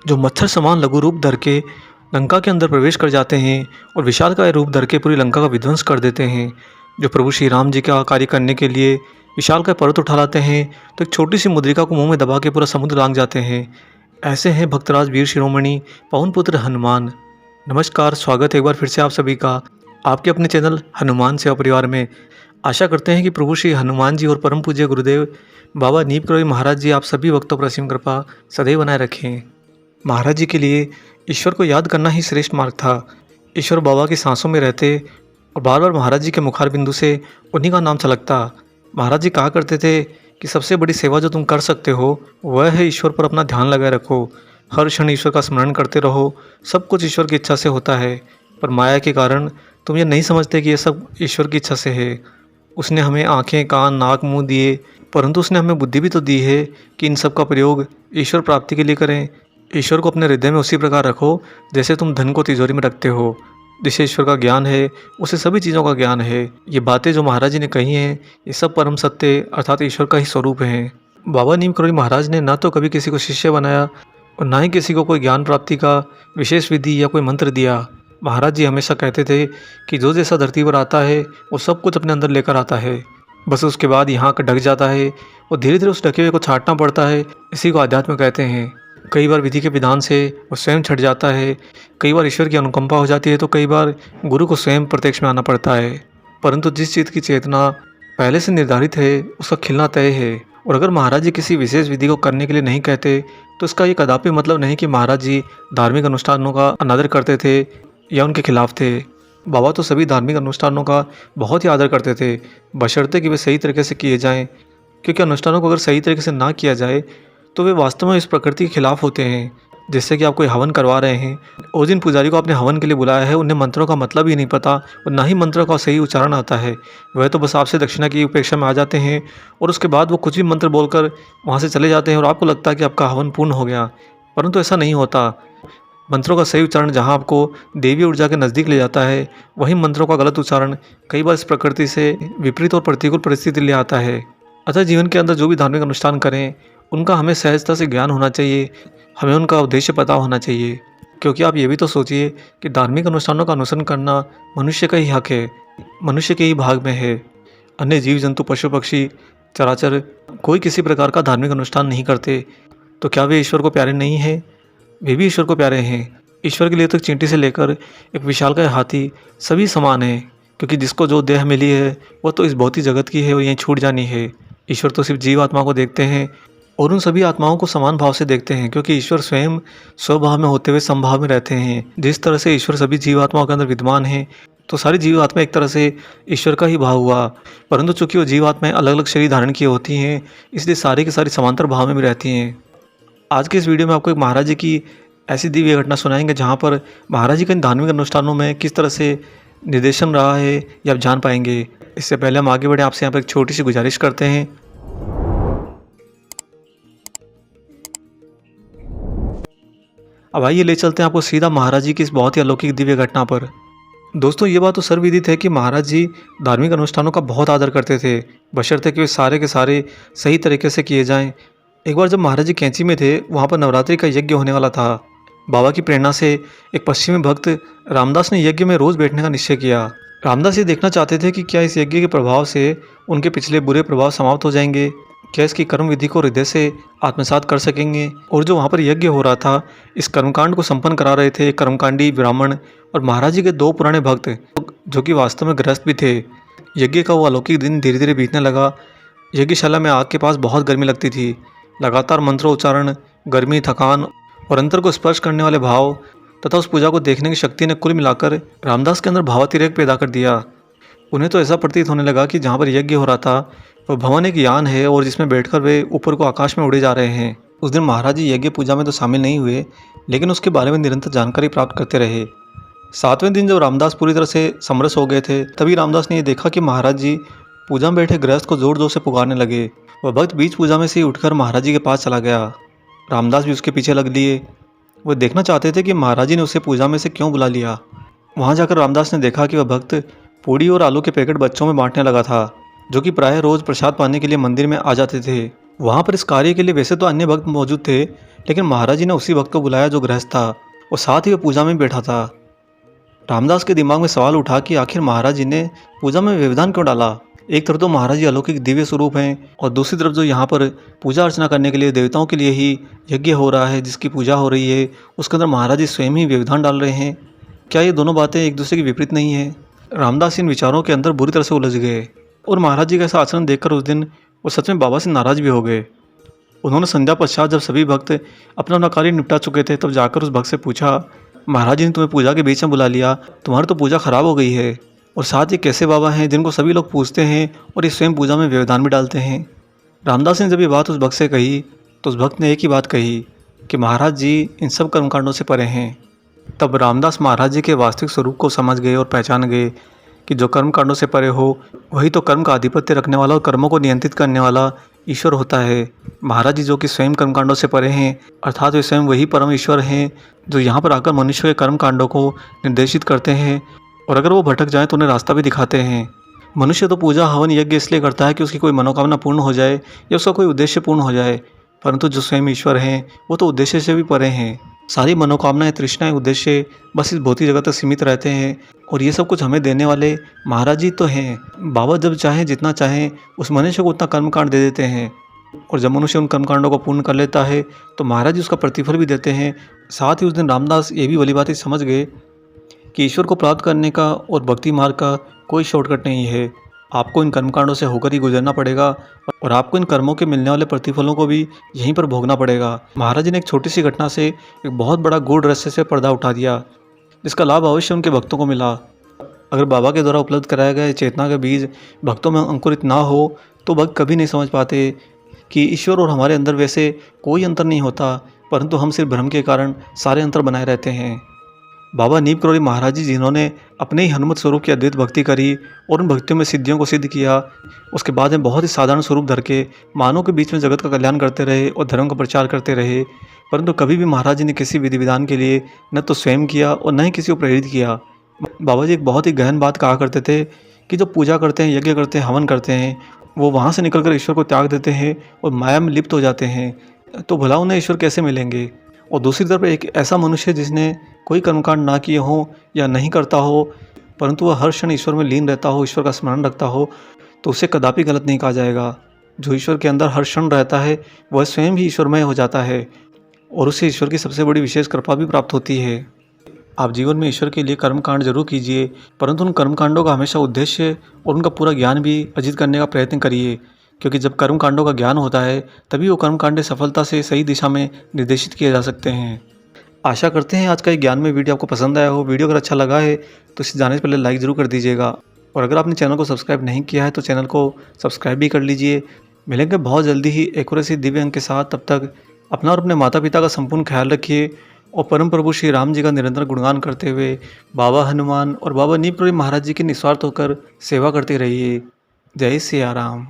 जो मच्छर समान लघु रूप धर के लंका के अंदर प्रवेश कर जाते हैं और विशालकाय रूप धर के पूरी लंका का विध्वंस कर देते हैं। जो प्रभु श्री राम जी का कार्य करने के लिए विशालकाय पर्वत उठा लाते हैं तो एक छोटी सी मुद्रिका को मुंह में दबा के पूरा समुद्र लांघ जाते हैं। ऐसे हैं भक्तराज वीर शिरोमणि पवन पुत्र हनुमान। नमस्कार, स्वागत है एक बार फिर से आप सभी का आपके अपने चैनल हनुमान सेवा परिवार में। आशा करते हैं कि प्रभु श्री हनुमान जी और परम पूज्य गुरुदेव बाबा नीम करोड़ी महाराज जी आप सभी भक्तों पर असीम कृपा सदैव बनाए रखें। महाराज जी के लिए ईश्वर को याद करना ही श्रेष्ठ मार्ग था। ईश्वर बाबा की सांसों में रहते और बार बार महाराज जी के मुखार बिंदु से उन्हीं का नाम छलकता। महाराज जी कहा करते थे कि सबसे बड़ी सेवा जो तुम कर सकते हो वह है ईश्वर पर अपना ध्यान लगाए रखो। हर क्षण ईश्वर का स्मरण करते रहो। सब कुछ ईश्वर की इच्छा से होता है, पर माया के कारण तुम ये नहीं समझते कि ये सब ईश्वर की इच्छा से है। उसने हमें आँखें, कान, नाक, मुँह दिए, परंतु उसने हमें बुद्धि भी तो दी है कि इन सब का प्रयोग ईश्वर प्राप्ति के लिए करें। ईश्वर को अपने हृदय में उसी प्रकार रखो जैसे तुम धन को तिजोरी में रखते हो। जिसे ईश्वर का ज्ञान है उसे सभी चीज़ों का ज्ञान है। ये बातें जो महाराज जी ने कही हैं ये सब परम सत्य अर्थात ईश्वर का ही स्वरूप हैं। बाबा नीम करोड़ी महाराज ने ना तो कभी किसी को शिष्य बनाया और ना ही किसी को कोई ज्ञान प्राप्ति का विशेष विधि या कोई मंत्र दिया। महाराज जी हमेशा कहते थे कि जो जैसा धरती पर आता है वो सब कुछ अपने अंदर लेकर आता है, बस उसके बाद यहाँ का ढक जाता है और धीरे धीरे उस ढके हुए को छांटना पड़ता है। इसी को आध्यात्म कहते हैं। कई बार विधि के विधान से वो स्वयं छट जाता है, कई बार ईश्वर की अनुकंपा हो जाती है, तो कई बार गुरु को स्वयं प्रत्यक्ष में आना पड़ता है। परंतु जिस चीज़ की चेतना पहले से निर्धारित है उसका खिलना तय है। और अगर महाराज जी किसी विशेष विधि को करने के लिए नहीं कहते तो इसका ये कदापि मतलब नहीं कि महाराज जी धार्मिक अनुष्ठानों का अनादर करते थे या उनके खिलाफ थे। बाबा तो सभी धार्मिक अनुष्ठानों का बहुत ही आदर करते थे, बशर्ते कि वे सही तरीके से किए जाएं। क्योंकि अनुष्ठानों को अगर सही तरीके से ना किया जाए तो वे वास्तव में इस प्रकृति के खिलाफ होते हैं। जैसे कि आप कोई हवन करवा रहे हैं और जिन पुजारी को आपने हवन के लिए बुलाया है उन्हें मंत्रों का मतलब ही नहीं पता और ना ही मंत्रों का सही उच्चारण आता है। वह तो बस आपसे दक्षिणा की उपेक्षा में आ जाते हैं और उसके बाद वो कुछ भी मंत्र बोलकर वहाँ से चले जाते हैं और आपको लगता है कि आपका हवन पूर्ण हो गया, परंतु ऐसा नहीं होता। मंत्रों का सही उच्चारण जहाँ आपको देवी ऊर्जा के नज़दीक ले जाता है, वहीं मंत्रों का गलत उच्चारण कई बार इस प्रकृति से विपरीत और प्रतिकूल परिस्थिति ले आता है। अतः जीवन के अंदर जो भी धार्मिक अनुष्ठान करें उनका हमें सहजता से ज्ञान होना चाहिए, हमें उनका उद्देश्य पता होना चाहिए। क्योंकि आप ये भी तो सोचिए कि धार्मिक अनुष्ठानों का अनुसरण करना मनुष्य का ही हक है, मनुष्य के ही भाग में है। अन्य जीव जंतु, पशु पक्षी, चराचर कोई किसी प्रकार का धार्मिक अनुष्ठान नहीं करते, तो क्या वे ईश्वर को प्यारे नहीं हैं? वे भी ईश्वर को प्यारे हैं। ईश्वर के लिए तो चींटी से लेकर एक विशालकाय हाथी सभी समान हैं, क्योंकि जिसको जो देह मिली है वो तो इस भौतिक जगत की है और यहीं छूट जानी है। ईश्वर तो सिर्फ जीव आत्मा को देखते हैं और उन सभी आत्माओं को समान भाव से देखते हैं, क्योंकि ईश्वर स्वयं स्वभाव में होते हुए समभाव में रहते हैं। जिस तरह से ईश्वर सभी जीवात्माओं के अंदर विद्यमान है तो सारी जीवात्मा एक तरह से ईश्वर का ही भाव हुआ। परंतु चूंकि वो जीवात्माएं अलग अलग शरीर धारण किए होती हैं, इसलिए सारी की सारी समांतर भाव में भी रहती हैं। आज के इस वीडियो में आपको एक महाराज जी की ऐसी दिव्य घटना सुनाएंगे जहाँ पर महाराज जी के धार्मिक अनुष्ठानों में किस तरह से निर्देशन रहा है ये आप जान पाएंगे। इससे पहले हम आगे बढ़े आपसे यहाँ पर एक छोटी सी गुजारिश करते हैं। अब आइए ले चलते हैं आपको सीधा महाराज जी की इस बहुत ही अलौकिक दिव्य घटना पर। दोस्तों, ये बात तो सर्वविदित है कि महाराज जी धार्मिक अनुष्ठानों का बहुत आदर करते थे, बशर्ते कि वे सारे के सारे सही तरीके से किए जाएं। एक बार जब महाराज जी कैंची में थे, वहाँ पर नवरात्रि का यज्ञ होने वाला था। बाबा की प्रेरणा से एक पश्चिमी भक्त रामदास ने यज्ञ में रोज़ बैठने का निश्चय किया। रामदास ये देखना चाहते थे कि क्या इस यज्ञ के प्रभाव से उनके पिछले बुरे प्रभाव समाप्त हो जाएंगे, क्या इसकी कर्म विधि को हृदय से आत्मसात कर सकेंगे। और जो वहाँ पर यज्ञ हो रहा था, इस कर्मकांड को संपन्न करा रहे थे कर्मकांडी ब्राह्मण और महाराज जी के दो पुराने भक्त, जो कि वास्तव में गृहस्थ भी थे। यज्ञ का वो अलौकिक दिन धीरे धीरे बीतने लगा। यज्ञशाला में आग के पास बहुत गर्मी लगती थी। लगातार मंत्रोच्चारण, गर्मी, थकान और अंतर को स्पर्श करने वाले भाव तथा उस पूजा को देखने की शक्ति ने कुल मिलाकर रामदास के अंदर भावातिरेक पैदा कर दिया। उन्हें तो ऐसा प्रतीत होने लगा कि जहाँ पर यज्ञ हो रहा था वह भवन एक यान है और जिसमें बैठकर वे ऊपर को आकाश में उड़े जा रहे हैं। उस दिन महाराज जी यज्ञ पूजा में तो शामिल नहीं हुए, लेकिन उसके बारे में निरंतर जानकारी प्राप्त करते रहे। 7वें दिन जब रामदास पूरी तरह से समरस हो गए थे, तभी रामदास ने यह देखा कि महाराज जी पूजा में बैठे गृहस्थ को जोर जोर से पुकारने लगे। वह भक्त बीच पूजा में से ही उठकर महाराज जी के पास चला गया। रामदास भी उसके पीछे लग लिए। वह देखना चाहते थे कि महाराज जी ने उसे पूजा में से क्यों बुला लिया। वहाँ जाकर रामदास ने देखा कि वह भक्त पूड़ी और आलू के पैकेट बच्चों में बांटने लगा था, जो कि प्रायः रोज़ प्रसाद पाने के लिए मंदिर में आ जाते थे। वहाँ पर इस कार्य के लिए वैसे तो अन्य भक्त मौजूद थे, लेकिन महाराज जी ने उसी भक्त को बुलाया जो गृहस्थ था और साथ ही वह पूजा में बैठा था। रामदास के दिमाग में सवाल उठा कि आखिर महाराज जी ने पूजा में व्यवधान क्यों डाला। एक तरफ तो महाराज जी अलौकिक दिव्य स्वरूप हैं और दूसरी तरफ जो यहाँ पर पूजा अर्चना करने के लिए देवताओं के लिए ही यज्ञ हो रहा है, जिसकी पूजा हो रही है, उसके अंदर महाराज जी स्वयं ही व्यवधान डाल रहे हैं। क्या ये दोनों बातें एक दूसरे के विपरीत नहीं है? रामदास इन विचारों के अंदर बुरी तरह से उलझ गए और महाराज जी का ऐसा आचरण देखकर उस दिन वो सच में बाबा से नाराज भी हो गए। उन्होंने संध्या पश्चात जब सभी भक्त अपना अपना कार्य निपटा चुके थे, तब जाकर उस भक्त से पूछा, महाराज जी ने तुम्हें पूजा के बीच में बुला लिया, तुम्हारी तो पूजा खराब हो गई है। और साथ ही कैसे बाबा हैं जिनको सभी लोग पूजते हैं और ये स्वयं पूजा में व्यवधान भी डालते हैं। रामदास ने जब ये बात उस भक्त से कही तो उस भक्त ने एक ही बात कही कि महाराज जी इन सब कर्मकांडों से परे हैं। तब रामदास महाराज जी के वास्तविक स्वरूप को समझ गए और पहचान गए कि जो कर्म कांडों से परे हो वही तो कर्म का आधिपत्य रखने वाला और कर्मों को नियंत्रित करने वाला ईश्वर होता है। महाराज जी जो कि स्वयं कर्म कांडों से परे हैं, अर्थात वे स्वयं वही परम ईश्वर हैं जो यहाँ पर आकर मनुष्य के कर्म कांडों को निर्देशित करते हैं और अगर वो भटक जाए तो उन्हें रास्ता भी दिखाते हैं। मनुष्य तो पूजा हवन यज्ञ इसलिए करता है कि उसकी कोई मनोकामना पूर्ण हो जाए या उसका कोई उद्देश्य पूर्ण हो जाए, परंतु जो स्वयं ईश्वर हैं वो तो उद्देश्य से भी परे हैं। सारी मनोकामनाएं, तृष्णाएं, उद्देश्य बस इस भौतिक जगत तक सीमित रहते हैं और ये सब कुछ हमें देने वाले महाराज जी तो हैं। बाबा जब चाहें जितना चाहें उस मनुष्य को उतना कर्मकांड दे देते हैं और जब मनुष्य उन कर्मकांडों को पूर्ण कर लेता है तो महाराज जी उसका प्रतिफल भी देते हैं। साथ ही उस दिन रामदास ये भी भली बात समझ गए कि ईश्वर को प्राप्त करने का और भक्ति मार्ग का कोई शॉर्टकट नहीं है। आपको इन कर्मकांडों से होकर ही गुजरना पड़ेगा और आपको इन कर्मों के मिलने वाले प्रतिफलों को भी यहीं पर भोगना पड़ेगा। महाराज जी ने एक छोटी सी घटना से एक बहुत बड़ा गूढ़ रहस्य से पर्दा उठा दिया, जिसका लाभ अवश्य उनके भक्तों को मिला। अगर बाबा के द्वारा उपलब्ध कराया गया चेतना का बीज भक्तों में अंकुरित ना हो तो भक्त कभी नहीं समझ पाते कि ईश्वर और हमारे अंदर वैसे कोई अंतर नहीं होता, परंतु हम सिर्फ भ्रम के कारण सारे अंतर बनाए रहते हैं। बाबा नीम करोली महाराज जी जिन्होंने अपने ही हनुमत स्वरूप की अद्वैत भक्ति करी और उन भक्तियों में सिद्धियों को सिद्ध किया, उसके बाद में बहुत ही साधारण स्वरूप धर के मानव के बीच में जगत का कल्याण करते रहे और धर्म का प्रचार करते रहे, परंतु कभी भी महाराज जी ने किसी विधि विधान के लिए न तो स्वयं किया और न ही किसी को प्रेरित किया। बाबा जी एक बहुत ही गहन बात कहा करते थे कि जो पूजा करते हैं, यज्ञ करते हैं, हवन करते हैं, वो वहाँ से निकल कर ईश्वर को त्याग देते हैं और माया में लिप्त हो जाते हैं, तो भला उन्हें ईश्वर कैसे मिलेंगे। और दूसरी तरफ एक ऐसा मनुष्य जिसने कोई कर्मकांड ना किए हो या नहीं करता हो, परंतु वह हर क्षण ईश्वर में लीन रहता हो, ईश्वर का स्मरण रखता हो, तो उसे कदापि गलत नहीं कहा जाएगा। जो ईश्वर के अंदर हर क्षण रहता है वह स्वयं ही ईश्वरमय हो जाता है और उसे ईश्वर की सबसे बड़ी विशेष कृपा भी प्राप्त होती है। आप जीवन में ईश्वर के लिए कर्मकांड जरूर कीजिए, परंतु उन कर्मकांडों का हमेशा उद्देश्य और उनका पूरा ज्ञान भी अर्जित करने का प्रयत्न करिए, क्योंकि जब कर्मकांडों का ज्ञान होता है तभी वो कर्मकांड सफलता से सही दिशा में निर्देशित किए जा सकते हैं। आशा करते हैं आज का ये ज्ञान में वीडियो आपको पसंद आया हो। वीडियो अगर अच्छा लगा है तो इसे जाने से पहले लाइक ज़रूर कर दीजिएगा और अगर आपने चैनल को सब्सक्राइब नहीं किया है तो चैनल को सब्सक्राइब भी कर लीजिए। मिलेंगे बहुत जल्दी ही एक और ऐसी दिव्य अंक के साथ। तब तक अपना और अपने माता पिता का संपूर्ण ख्याल रखिए और परम प्रभु श्री राम जी का निरंतर गुणगान करते हुए बाबा हनुमान और बाबा नीम करोली महाराज जी की निस्वार्थ होकर सेवा करते रहिए। जय सिया राम।